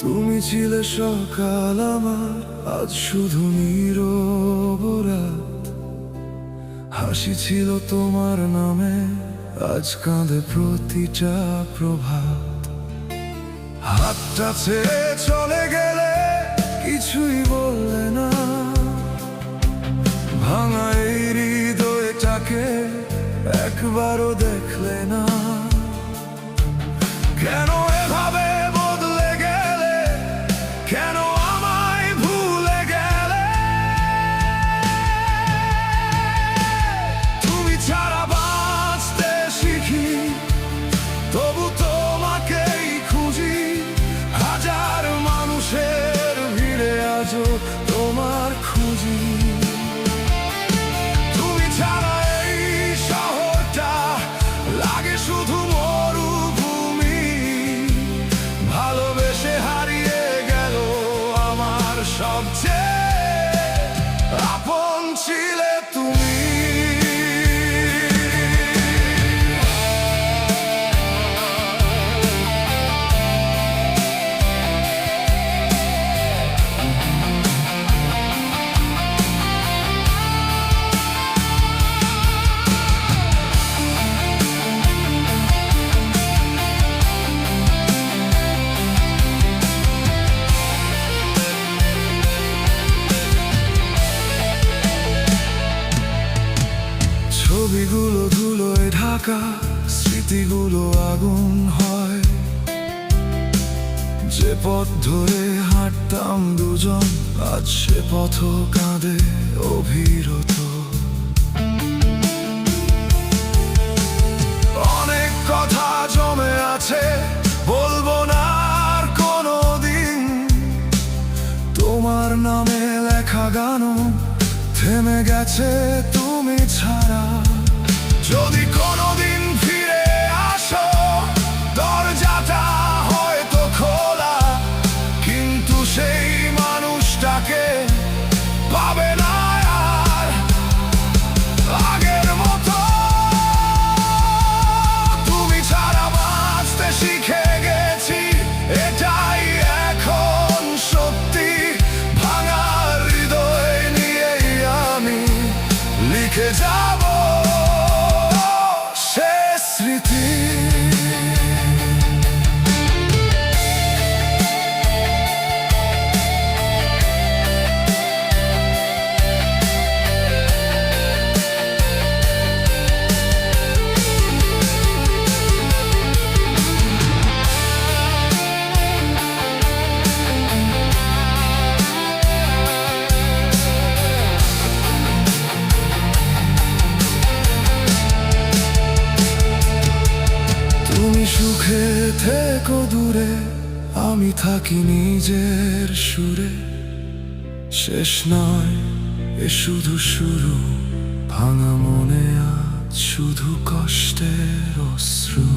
তুমি ছিলে সকাল আমার, আজ শুধু নীরব রাত। হাসি ছিল তোমার নামে, আজ কাঁদে প্রতিটা প্রভাত। হাতটা ছেড়ে চলে গেলে কিছুই বললে না, ভাঙা এই হৃদয়টাকে একবারও দেখলে না। কেন এভাবে বদলে গেলে, কেন আমায় ভুলে গেলে? তুমি ছাড়া বাঁচতে শিখি, তবু তোমাকেই খুঁজি। হাজার মানুষের ভিড়ে আজও তোমার খুঁজি। তুমি ছাড়া এই শহরটা লাগে শুধু মরুভূমি। ভালোবেসে হারিয়ে গেল আমার সবচেয়ে আপন ছিলে তুমি। ছবিগুলো ধুলোয় ঢাকা, স্মৃতিগুলো আগুন হয়। যে পথ ধরে হাঁটতাম দুজন, আজ সে পথ কাঁদে অবিরত। অনেক কথা জমে আছে, বলবো না আর কোনোদিন। তোমার নামে লেখা গানও থেমে গেছে তুমি ছাড়া। যদি কোনোদিন ফিরে আসো, দরজাটা হয়তো খোলা, কিন্তু সেই মানুষটাকে পাবে না আর আগের মতো। তুমি ছাড়া বাঁচতে শিখে গেছি, এটাই এখন সত্যি। ভাঙা হৃদয় নিয়েই আমি লিখে যাব শেষ স্মৃতি। তুমি সুখে থেকো দূরে, আমি থাকি নিজের সুরে। শেষ নয় এ শুধু শুরু, ভাঙা মনে আজ শুধু কষ্টের অশ্রু।